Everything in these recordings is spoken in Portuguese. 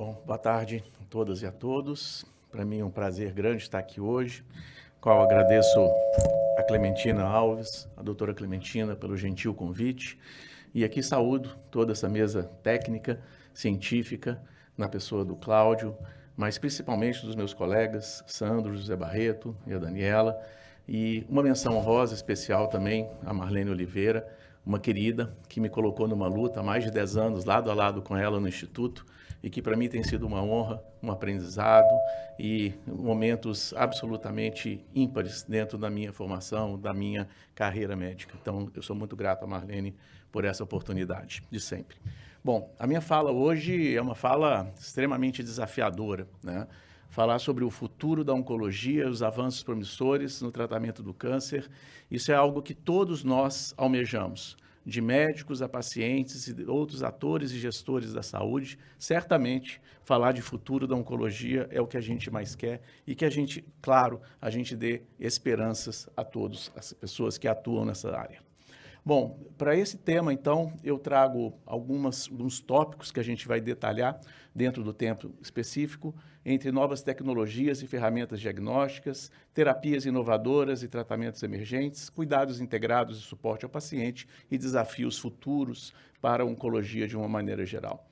Bom, boa tarde a todas e a todos. Para mim é um prazer grande estar aqui hoje, qual agradeço a Clementina Alves, a doutora Clementina, pelo gentil convite. E aqui saúdo toda essa mesa técnica, científica, na pessoa do Cláudio, mas principalmente dos meus colegas, Sandro, José Barreto e a Daniela. E uma menção honrosa especial também a Marlene Oliveira, uma querida que me colocou numa luta há mais de 10 anos, lado a lado com ela no Instituto, e que para mim tem sido uma honra, um aprendizado e momentos absolutamente ímpares dentro da minha formação, da minha carreira médica. Então, eu sou muito grato a Marlene por essa oportunidade, de sempre. Bom, a minha fala hoje é uma fala extremamente desafiadora, né? Falar sobre o futuro da oncologia, os avanços promissores no tratamento do câncer, isso é algo que todos nós almejamos, de médicos a pacientes e outros atores e gestores da saúde. Certamente, falar de futuro da oncologia é o que a gente mais quer e que a gente, claro, a gente dê esperanças a todas as pessoas que atuam nessa área. Bom, para esse tema, então, eu trago alguns tópicos que a gente vai detalhar dentro do tempo específico, entre novas tecnologias e ferramentas diagnósticas, terapias inovadoras e tratamentos emergentes, cuidados integrados e suporte ao paciente e desafios futuros para a oncologia de uma maneira geral.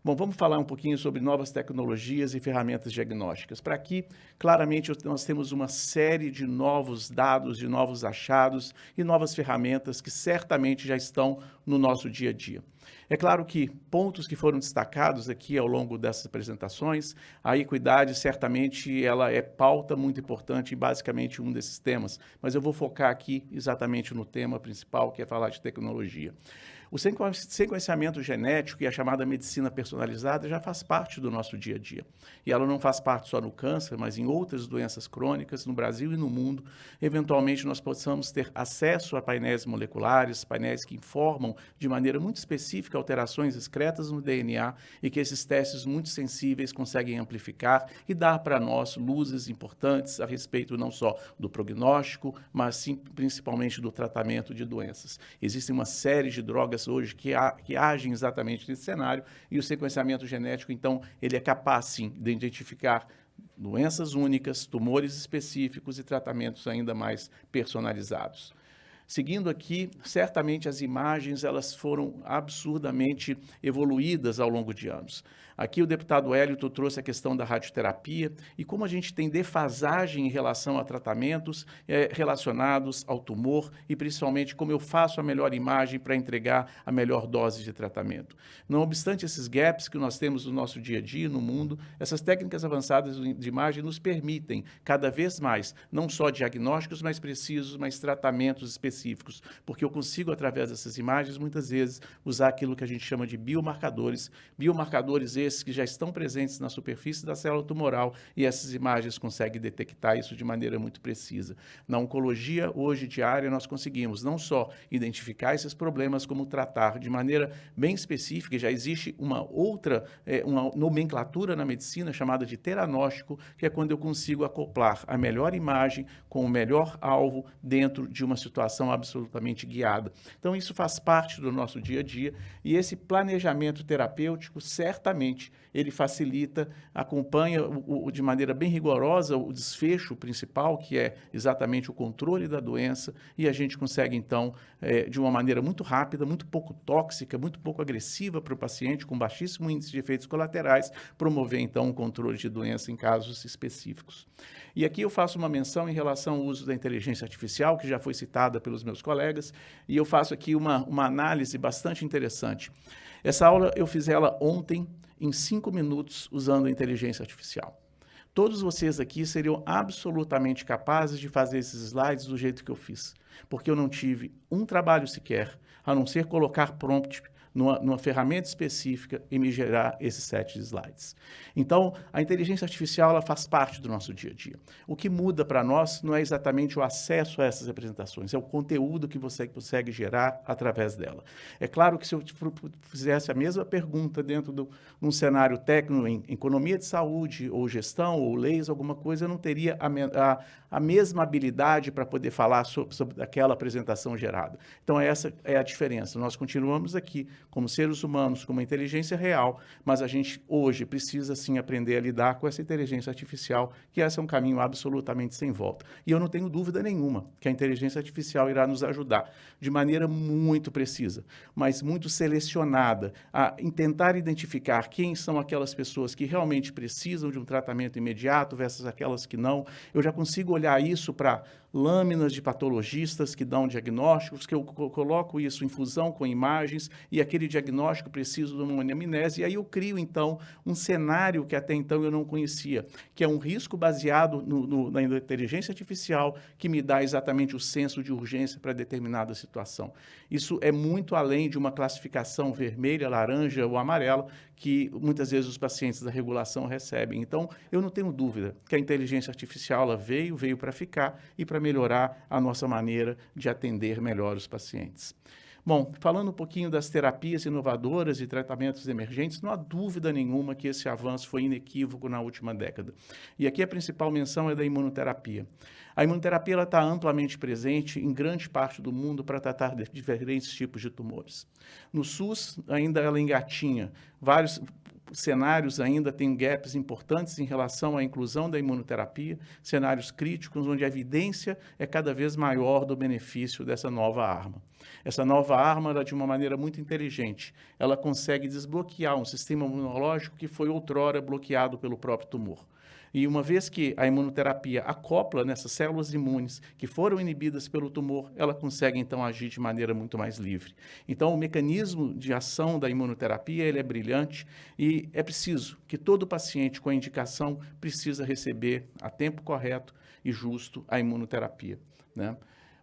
Bom, vamos falar um pouquinho sobre novas tecnologias e ferramentas diagnósticas. Para aqui, claramente, nós temos uma série de novos dados, de novos achados e novas ferramentas que certamente já estão no nosso dia a dia. É claro que pontos que foram destacados aqui ao longo dessas apresentações, a equidade certamente ela é pauta muito importante e basicamente um desses temas, mas eu vou focar aqui exatamente no tema principal, que é falar de tecnologia. O sequenciamento genético e a chamada medicina personalizada já faz parte do nosso dia a dia. E ela não faz parte só no câncer, mas em outras doenças crônicas, no Brasil e no mundo. Eventualmente, nós possamos ter acesso a painéis moleculares, painéis que informam de maneira muito específica alterações excretas no DNA e que esses testes muito sensíveis conseguem amplificar e dar para nós luzes importantes a respeito não só do prognóstico, mas sim, principalmente do tratamento de doenças. Existem uma série de drogas hoje que agem exatamente nesse cenário e o sequenciamento genético, então, ele é capaz, sim, de identificar doenças únicas, tumores específicos e tratamentos ainda mais personalizados. Seguindo aqui, certamente as imagens elas foram absurdamente evoluídas ao longo de anos. Aqui o deputado Hélito trouxe a questão da radioterapia e como a gente tem defasagem em relação a tratamentos relacionados ao tumor e principalmente como eu faço a melhor imagem para entregar a melhor dose de tratamento. Não obstante esses gaps que nós temos no nosso dia a dia, no mundo, essas técnicas avançadas de imagem nos permitem cada vez mais, não só diagnósticos mais precisos, mas tratamentos específicos, porque eu consigo, através dessas imagens, muitas vezes, usar aquilo que a gente chama de biomarcadores esses que já estão presentes na superfície da célula tumoral e essas imagens conseguem detectar isso de maneira muito precisa. Na oncologia, hoje, diária, nós conseguimos não só identificar esses problemas, como tratar de maneira bem específica, e já existe uma outra uma nomenclatura na medicina chamada de teranóstico, que é quando eu consigo acoplar a melhor imagem com o melhor alvo dentro de uma situação absolutamente guiada. Então, isso faz parte do nosso dia a dia e esse planejamento terapêutico, certamente, ele facilita, acompanha de maneira bem rigorosa o desfecho principal, que é exatamente o controle da doença, e a gente consegue, então, de uma maneira muito rápida, muito pouco tóxica, muito pouco agressiva para o paciente, com baixíssimo índice de efeitos colaterais, promover, então, o controle de doença em casos específicos. E aqui eu faço uma menção em relação ao uso da inteligência artificial, que já foi citada pelos meus colegas, e eu faço aqui uma análise bastante interessante. Essa aula eu fiz ela ontem, em 5 minutos, usando a inteligência artificial. Todos vocês aqui seriam absolutamente capazes de fazer esses slides do jeito que eu fiz, porque eu não tive um trabalho sequer, a não ser colocar prompt numa ferramenta específica e me gerar esses 7 slides. Então, a inteligência artificial ela faz parte do nosso dia a dia. O que muda para nós não é exatamente o acesso a essas apresentações, é o conteúdo que você consegue gerar através dela. É claro que se eu fizesse a mesma pergunta dentro de um cenário técnico em economia de saúde, ou gestão, ou leis, alguma coisa, eu não teria a mesma habilidade para poder falar sobre aquela apresentação gerada. Então, essa é a diferença. Nós continuamos aqui como seres humanos, com uma inteligência real, mas a gente hoje precisa sim aprender a lidar com essa inteligência artificial, que esse é um caminho absolutamente sem volta. E eu não tenho dúvida nenhuma que a inteligência artificial irá nos ajudar de maneira muito precisa, mas muito selecionada, a tentar identificar quem são aquelas pessoas que realmente precisam de um tratamento imediato versus aquelas que não. Eu já consigo olhar isso para lâminas de patologistas que dão diagnósticos, que eu coloco isso em fusão com imagens e aquele diagnóstico preciso de uma anamnese, e aí eu crio, então, um cenário que até então eu não conhecia, que é um risco baseado na inteligência artificial que me dá exatamente o senso de urgência para determinada situação. Isso é muito além de uma classificação vermelha, laranja ou amarela, que muitas vezes os pacientes da regulação recebem. Então, eu não tenho dúvida que a inteligência artificial ela veio para ficar e para melhorar a nossa maneira de atender melhor os pacientes. Bom, falando um pouquinho das terapias inovadoras e tratamentos emergentes, não há dúvida nenhuma que esse avanço foi inequívoco na última década. E aqui a principal menção é da imunoterapia. A imunoterapia está amplamente presente em grande parte do mundo para tratar de diferentes tipos de tumores. No SUS, ainda ela engatinha. Vários cenários ainda têm gaps importantes em relação à inclusão da imunoterapia, cenários críticos onde a evidência é cada vez maior do benefício dessa nova arma. Essa nova arma, ela, de uma maneira muito inteligente, ela consegue desbloquear um sistema imunológico que foi outrora bloqueado pelo próprio tumor. E uma vez que a imunoterapia acopla nessas células imunes que foram inibidas pelo tumor, ela consegue então agir de maneira muito mais livre. Então o mecanismo de ação da imunoterapia ele é brilhante e é preciso que todo paciente com a indicação precisa receber a tempo correto e justo a imunoterapia, né?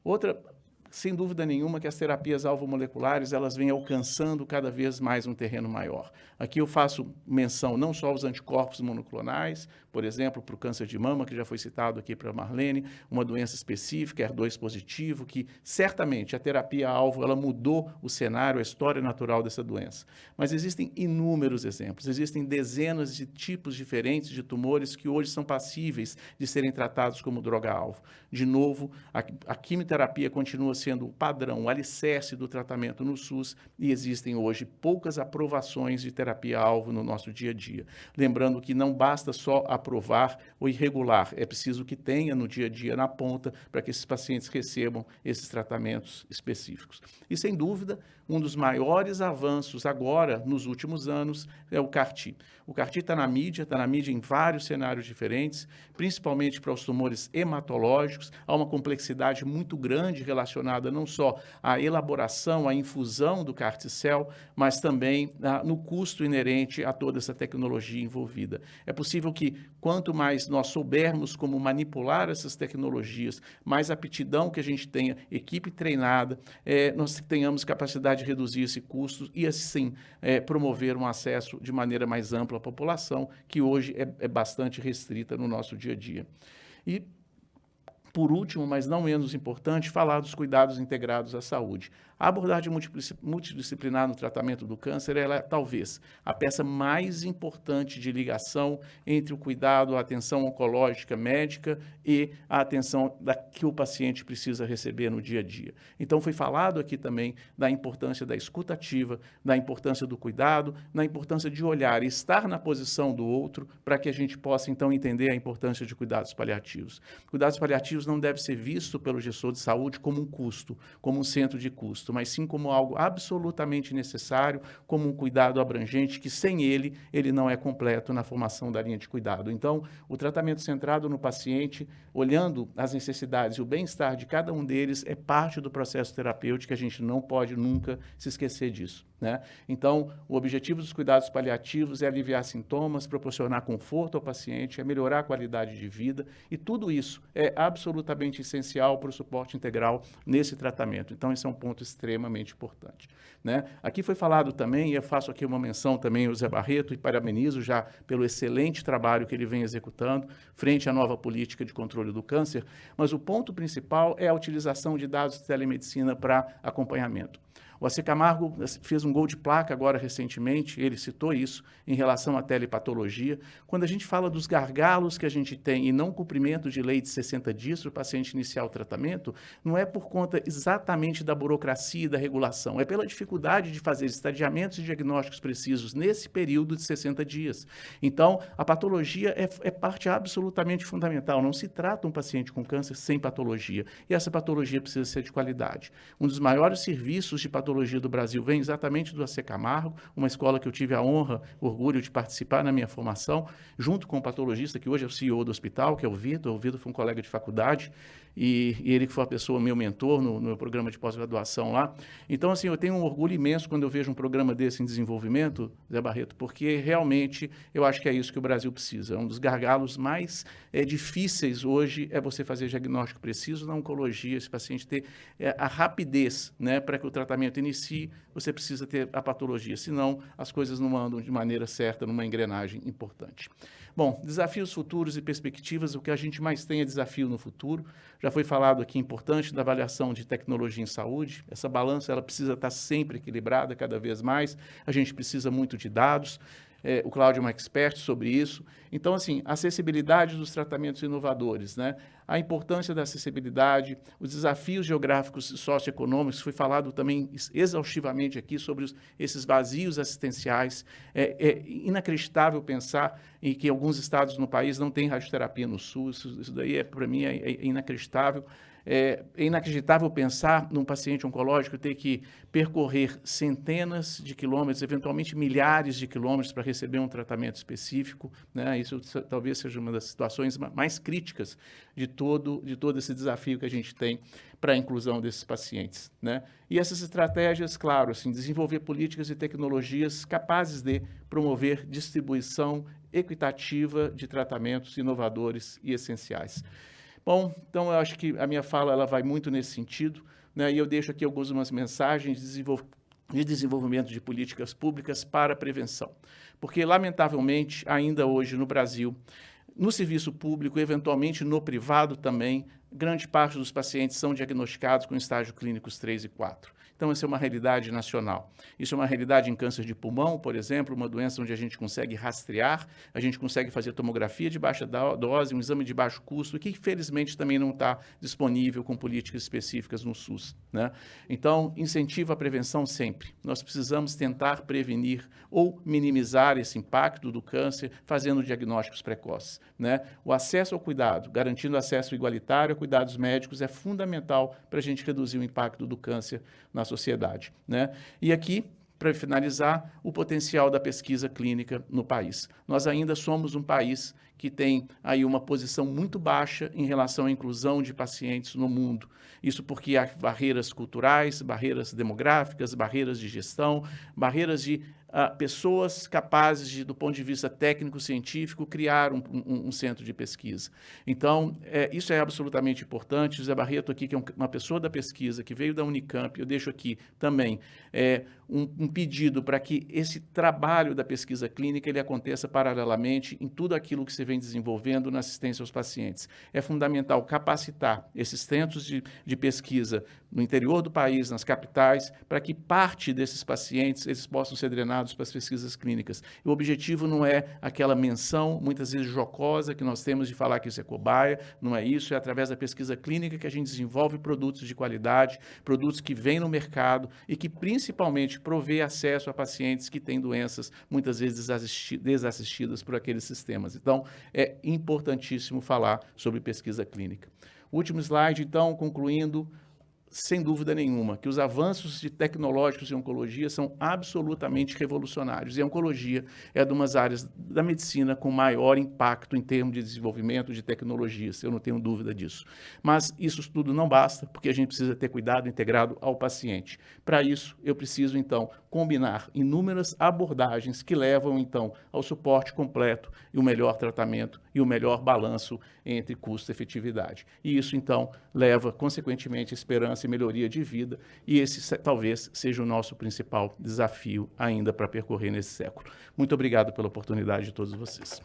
Outra, sem dúvida nenhuma, que as terapias alvomoleculares elas vêm alcançando cada vez mais um terreno maior. Aqui eu faço menção não só aos anticorpos monoclonais, por exemplo, para o câncer de mama, que já foi citado aqui para a Marlene, uma doença específica, HER2 positivo, que certamente a terapia-alvo ela mudou o cenário, a história natural dessa doença. Mas existem inúmeros exemplos, existem dezenas de tipos diferentes de tumores que hoje são passíveis de serem tratados como droga-alvo. De novo, a quimioterapia continua sendo o padrão, o alicerce do tratamento no SUS e existem hoje poucas aprovações de terapia-alvo no nosso dia a dia. Lembrando que não basta só aprovar o irregular, é preciso que tenha no dia a dia, na ponta, para que esses pacientes recebam esses tratamentos específicos. E, sem dúvida, um dos maiores avanços agora, nos últimos anos, é o CAR-T. O CAR-T está na mídia em vários cenários diferentes, principalmente para os tumores hematológicos. Há uma complexidade muito grande relacionada não só à elaboração, à infusão do CAR-T-cell, mas também no custo inerente a toda essa tecnologia envolvida. É possível que, quanto mais nós soubermos como manipular essas tecnologias, mais aptidão que a gente tenha, equipe treinada, nós tenhamos capacidade de reduzir esse custo e, assim, promover um acesso de maneira mais ampla à população, que hoje é bastante restrita no nosso dia a dia. E, por último, mas não menos importante, falar dos cuidados integrados à saúde. A abordagem multidisciplinar no tratamento do câncer ela é, talvez, a peça mais importante de ligação entre o cuidado, a atenção oncológica médica e a atenção que o paciente precisa receber no dia a dia. Então, foi falado aqui também da importância da escuta ativa, da importância do cuidado, da importância de olhar e estar na posição do outro para que a gente possa, então, entender a importância de cuidados paliativos. Cuidados paliativos não deve ser visto pelo gestor de saúde como um custo, como um centro de custo, mas sim como algo absolutamente necessário, como um cuidado abrangente, que sem ele não é completo na formação da linha de cuidado. Então, o tratamento centrado no paciente, olhando as necessidades e o bem-estar de cada um deles, é parte do processo terapêutico, a gente não pode nunca se esquecer disso, né? Então, o objetivo dos cuidados paliativos é aliviar sintomas, proporcionar conforto ao paciente, é melhorar a qualidade de vida, e tudo isso é absolutamente essencial para o suporte integral nesse tratamento. Então, esse é um ponto extremamente importante, né? Aqui foi falado também, e eu faço aqui uma menção também ao Zé Barreto, e parabenizo já pelo excelente trabalho que ele vem executando frente à nova política de controle do câncer, mas o ponto principal é a utilização de dados de telemedicina para acompanhamento. O AC Camargo fez um gol de placa agora recentemente, ele citou isso, em relação à telepatologia. Quando a gente fala dos gargalos que a gente tem e não cumprimento de lei de 60 dias para o paciente iniciar o tratamento, não é por conta exatamente da burocracia e da regulação, é pela dificuldade de fazer estadiamentos e diagnósticos precisos nesse período de 60 dias. Então, a patologia é parte absolutamente fundamental. Não se trata um paciente com câncer sem patologia, e essa patologia precisa ser de qualidade. Um dos maiores serviços de patologia do Brasil vem exatamente do AC Camargo, uma escola que eu tive a honra, orgulho de participar na minha formação, junto com um patologista que hoje é o CEO do hospital, que é o Vitor. O Vitor foi um colega de faculdade, e ele que foi a pessoa, meu mentor no meu programa de pós-graduação lá. Então, assim, eu tenho um orgulho imenso quando eu vejo um programa desse em desenvolvimento, Zé Barreto, porque realmente eu acho que é isso que o Brasil precisa. Um dos gargalos mais difíceis hoje é você fazer diagnóstico preciso na oncologia, esse paciente ter a rapidez, né, para que o tratamento inicie, você precisa ter a patologia, senão as coisas não andam de maneira certa numa engrenagem importante. Bom, desafios futuros e perspectivas, o que a gente mais tem é desafio no futuro. Já foi falado aqui, importante, da avaliação de tecnologia em saúde. Essa balança ela precisa estar sempre equilibrada, cada vez mais. A gente precisa muito de dados. O Cláudio é um expert sobre isso. Então, assim, a acessibilidade dos tratamentos inovadores, né? A importância da acessibilidade, os desafios geográficos e socioeconômicos, foi falado também exaustivamente aqui sobre esses vazios assistenciais. É inacreditável pensar em que alguns estados no país não têm radioterapia no SUS. Isso daí, para mim, é inacreditável. É inacreditável pensar num paciente oncológico ter que percorrer centenas de quilômetros, eventualmente milhares de quilômetros para receber um tratamento específico, né? Isso talvez seja uma das situações mais críticas de todo esse desafio que a gente tem para a inclusão desses pacientes, né? E essas estratégias, claro, assim, desenvolver políticas e tecnologias capazes de promover distribuição equitativa de tratamentos inovadores e essenciais. Bom, então eu acho que a minha fala ela vai muito nesse sentido, né? E eu deixo aqui algumas mensagens de desenvolvimento de políticas públicas para a prevenção. Porque, lamentavelmente, ainda hoje no Brasil, no serviço público, eventualmente no privado também, grande parte dos pacientes são diagnosticados com estágio clínicos 3 e 4. Então, essa é uma realidade nacional. Isso é uma realidade em câncer de pulmão, por exemplo, uma doença onde a gente consegue rastrear, a gente consegue fazer tomografia de baixa dose, um exame de baixo custo, que, infelizmente, também não está disponível com políticas específicas no SUS, né? Então, incentiva a prevenção sempre. Nós precisamos tentar prevenir ou minimizar esse impacto do câncer, fazendo diagnósticos precoces, né? O acesso ao cuidado, garantindo acesso igualitário a cuidados médicos, é fundamental para a gente reduzir o impacto do câncer na sociedade, né? E aqui, para finalizar, o potencial da pesquisa clínica no país. Nós ainda somos um país que tem aí uma posição muito baixa em relação à inclusão de pacientes no mundo. Isso porque há barreiras culturais, barreiras demográficas, barreiras de gestão, barreiras de pessoas capazes de, do ponto de vista técnico-científico, criar um centro de pesquisa. Então, isso é absolutamente importante. O Zé Barreto aqui, que é uma pessoa da pesquisa, que veio da Unicamp, eu deixo aqui também um pedido para que esse trabalho da pesquisa clínica ele aconteça paralelamente em tudo aquilo que se vem desenvolvendo na assistência aos pacientes. É fundamental capacitar esses centros de pesquisa no interior do país, nas capitais, para que parte desses pacientes eles possam ser drenados para as pesquisas clínicas. E o objetivo não é aquela menção, muitas vezes jocosa, que nós temos de falar que isso é cobaia, não é isso, é através da pesquisa clínica que a gente desenvolve produtos de qualidade, produtos que vêm no mercado e que principalmente provê acesso a pacientes que têm doenças muitas vezes desassistidas por aqueles sistemas. Então, é importantíssimo falar sobre pesquisa clínica. Último slide, então, concluindo, sem dúvida nenhuma, que os avanços tecnológicos em oncologia são absolutamente revolucionários. E a oncologia é uma das áreas da medicina com maior impacto em termos de desenvolvimento de tecnologias, eu não tenho dúvida disso. Mas isso tudo não basta, porque a gente precisa ter cuidado integrado ao paciente. Para isso, eu preciso, então, combinar inúmeras abordagens que levam, então, ao suporte completo e o melhor tratamento e o melhor balanço entre custo e efetividade. E isso, então, leva, consequentemente, esperança e melhoria de vida, e esse talvez seja o nosso principal desafio ainda para percorrer nesse século. Muito obrigado pela oportunidade de todos vocês.